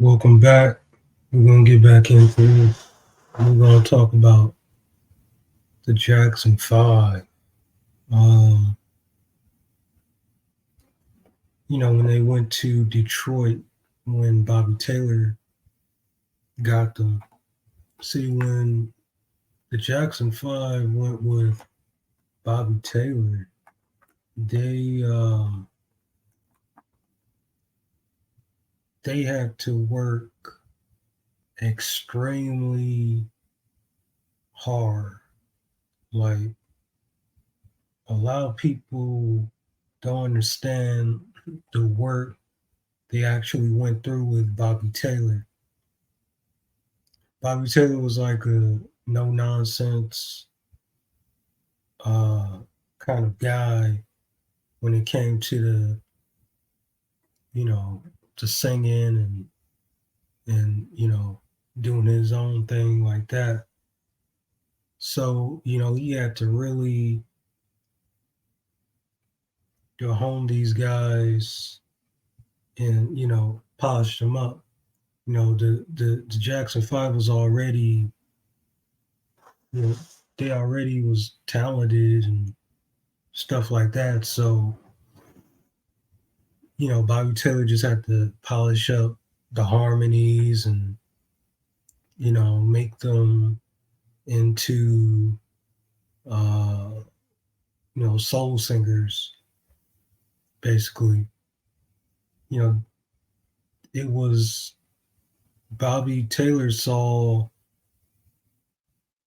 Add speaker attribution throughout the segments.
Speaker 1: Welcome back. We're gonna get back into this. We're gonna talk about the Jackson Five. Um, when they went to Detroit, when Bobby Taylor got them. See, when the Jackson Five went with Bobby Taylor, they they had to work extremely hard. Like a lot of people don't understand the work they actually went through with Bobby Taylor. Bobby Taylor was like a no nonsense uh, kind of guy when it came to you know, to singing and doing his own thing like that. So he had to really hone these guys and polish them up. The Jackson Five was already you know they already was talented and stuff like that. So Bobby Taylor just had to polish up the harmonies and make them into uh, soul singers. Basically, you know, it was Bobby Taylor saw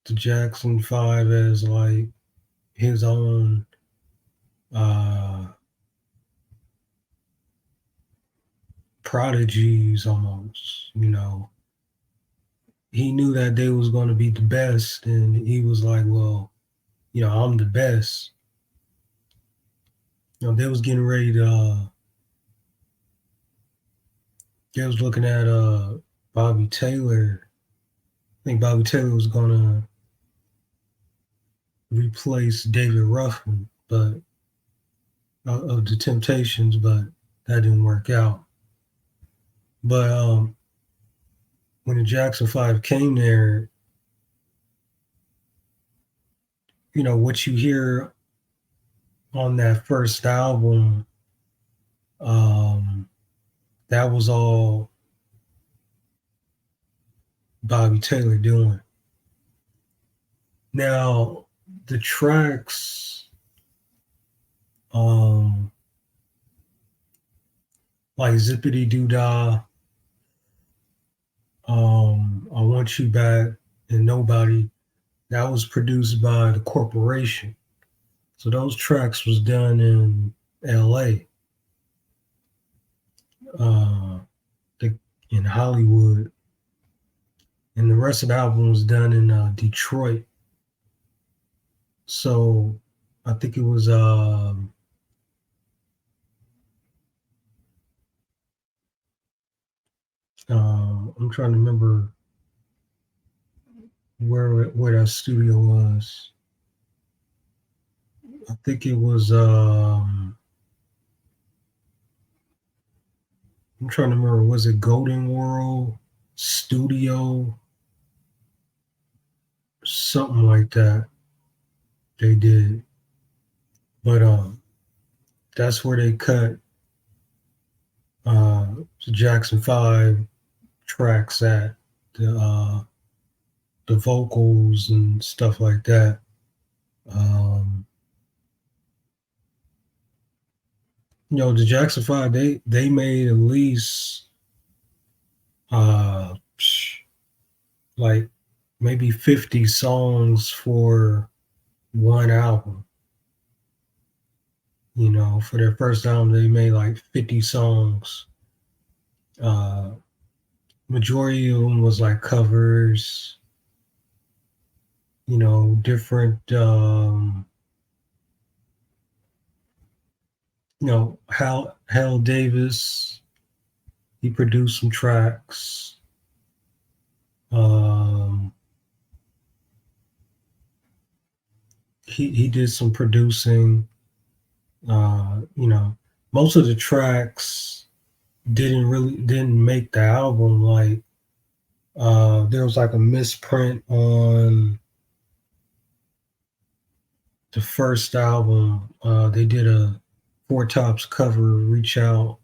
Speaker 1: the Jackson Five as like his own uh, prodigies almost. He knew that they was going to be the best, and he was like, "Well, I'm the best." They was getting ready to. They was looking at Bobby Taylor. I think Bobby Taylor was gonna replace David Ruffin, but of the Temptations, but that didn't work out. But when the Jackson Five came there, what you hear on that first album, um, that was all Bobby Taylor doing. Now the tracks, um, like Zippity Doo Dah, I Want You Back, and Nobody, that was produced by the corporation. So those tracks was done in L.A., uh, in Hollywood, and the rest of the album was done in Detroit. So I think it was. I'm trying to remember where that studio was. I think it was. I'm trying to remember. Was it Golden World Studio? Something like that. They did, but that's where they cut the Jackson Five tracks at the vocals and stuff like that. Um, the Jackson Five, they made at least uh, like maybe 50 songs for one album. For their first album, they made like 50 songs. Uh, Majority of them was like covers, different. Hal Davis, he produced some tracks. Um, he did some producing. Most of the tracks, didn't make the album. Like there was like a misprint on the first album. They did a Four Tops cover, Reach Out.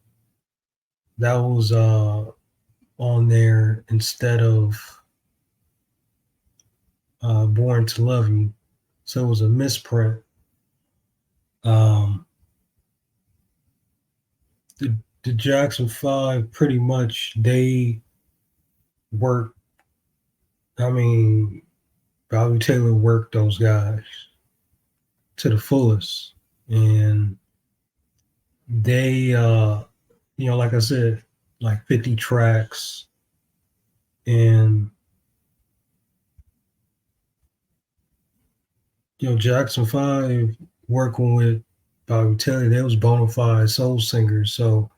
Speaker 1: That was on there instead of Born to Love You. So it was a misprint. Um, the Jackson 5 pretty much they worked. I mean, Bobby Taylor worked those guys to the fullest. And they like I said, like 50 tracks, and Jackson 5 working with Bobby Taylor, they was bona fide soul singers. So,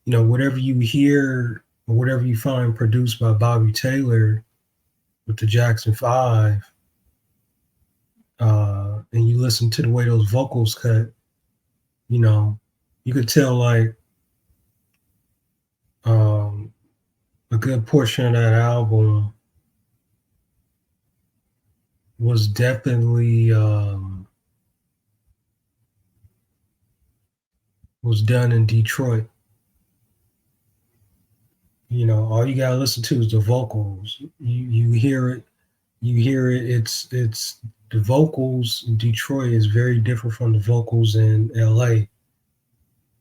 Speaker 1: whatever you hear or whatever you find produced by Bobby Taylor with the Jackson 5, and you listen to the way those vocals cut, you could tell like a good portion of that album was definitely was done in Detroit. All you gotta listen to is the vocals. You hear it, It's the vocals in Detroit is very different from the vocals in LA.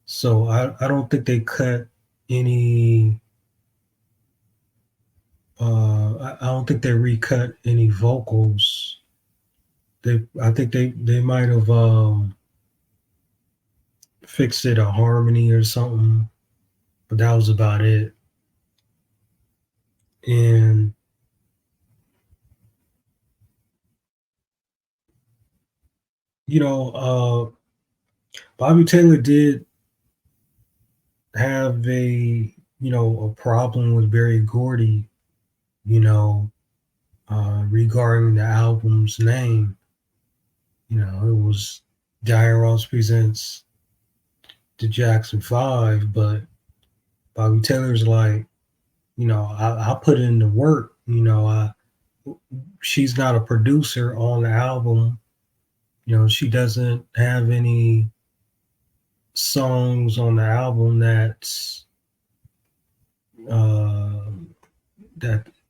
Speaker 1: So I don't think they cut any. I don't think they recut any vocals. I think they might have fixed it a harmony or something, but that was about it. And Bobby Taylor did have a problem with Berry Gordy, regarding the album's name. It was Diana Ross Presents the Jackson 5, but Bobby Taylor's like, I put in the work. She's not a producer on the album. She doesn't have any songs on the album that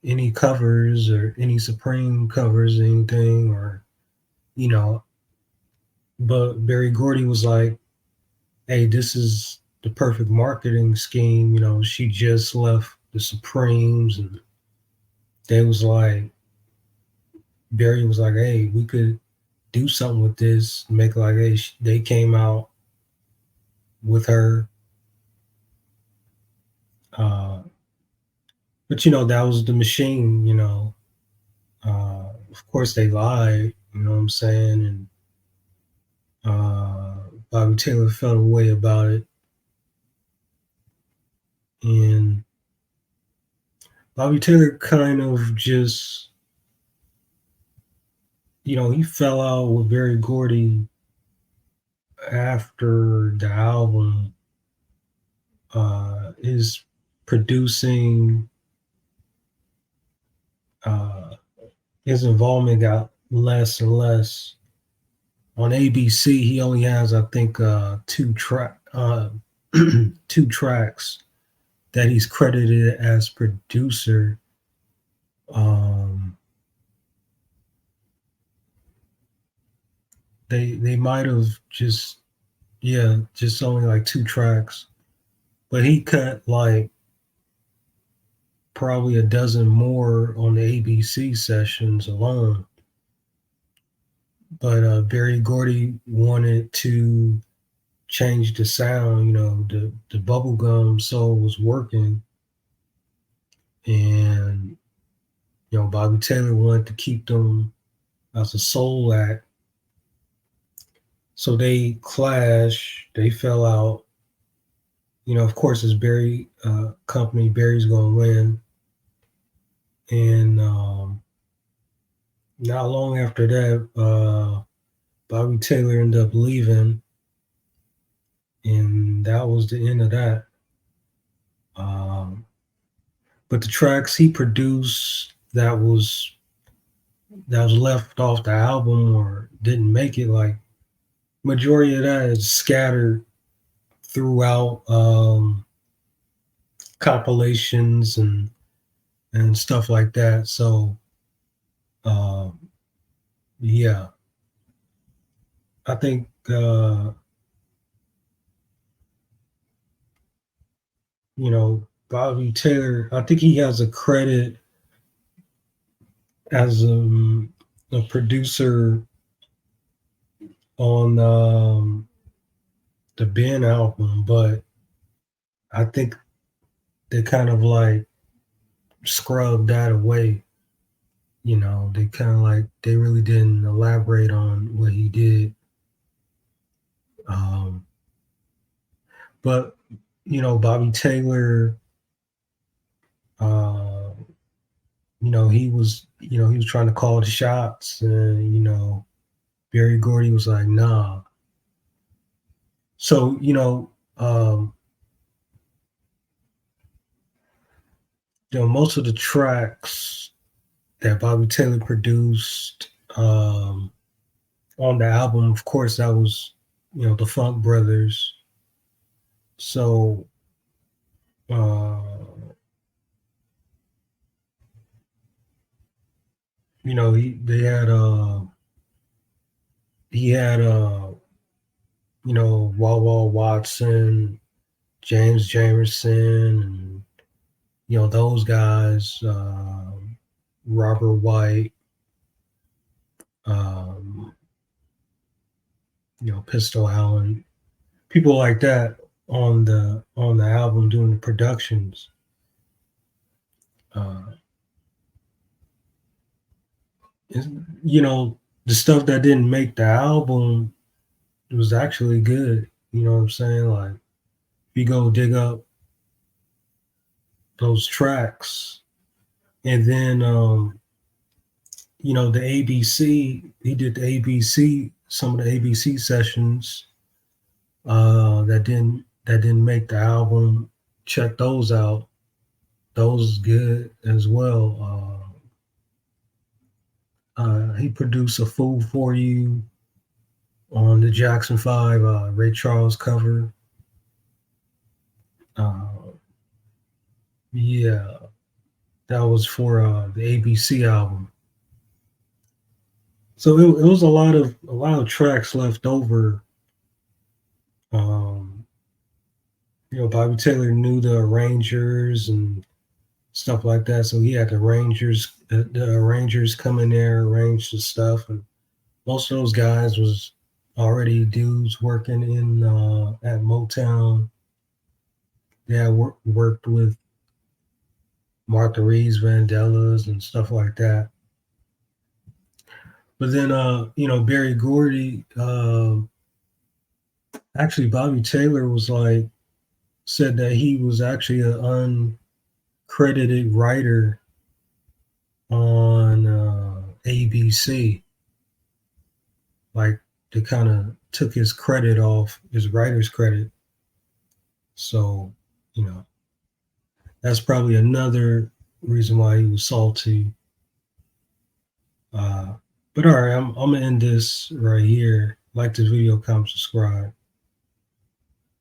Speaker 1: any covers or any Supreme covers, anything, or but Berry Gordy was like, hey, this is the perfect marketing scheme. She just left the Supremes, and Berry was like, hey, we could do something with this, make like, hey, they came out with her. But that was the machine. Of course they lied, you know what I'm saying? And Bobby Taylor felt away about it. And Bobby Taylor kind of just, he fell out with Berry Gordy after the album. His producing, his involvement got less and less. On ABC, he only has, I think, two tracks that he's credited as producer. They might have just only like two tracks, but he cut like probably a dozen more on the ABC sessions alone. But Berry Gordy wanted to change the sound. The bubblegum soul was working, and Bobby Taylor wanted to keep them as a soul act. So they clash, they fell out. Of course, it's Berry company. Berry's gonna win, and not long after that, Bobby Taylor ended up leaving, and that was the end of that. but the tracks he produced that was left off the album or didn't make it, like majority of that is scattered throughout compilations and stuff like that. So yeah, I think Bobby Taylor. I think he has a credit as a producer on the Ben album, but I think they kind of like scrubbed that away. They kind of like they really didn't elaborate on what he did. Um, but Bobby Taylor, uh, he was trying to call the shots, and Berry Gordy was like, nah. So most of the tracks that Bobby Taylor produced on the album, of course, that was the Funk Brothers. So he had Wawa Watson, James Jamerson, and those guys, Robert White, um, Pistol Allen, people like that on the album doing the productions. The stuff that didn't make the album was actually good. You know what I'm saying? Like, if you go dig up those tracks, and then the ABC, he did the ABC, some of the ABC sessions that didn't make the album. Check those out. Those good as well. He produced "A Fool for You" on the Jackson 5 Ray Charles cover. Yeah, that was for the ABC album. So it was a lot of tracks left over. Bobby Taylor knew the arrangers and stuff like that, so he had the arrangers come in there, arrange the stuff, and most of those guys was already dudes working in at Motown. They had worked with Martha Reeves, Vandellas, and stuff like that. But then, Berry Gordy, actually, Bobby Taylor said that he was actually an uncredited writer on ABC. Like, they kind of took his credit off, his writer's credit. So, that's probably another reason why he was salty. But all right, I'm gonna end this right here. Like this video, comment, subscribe.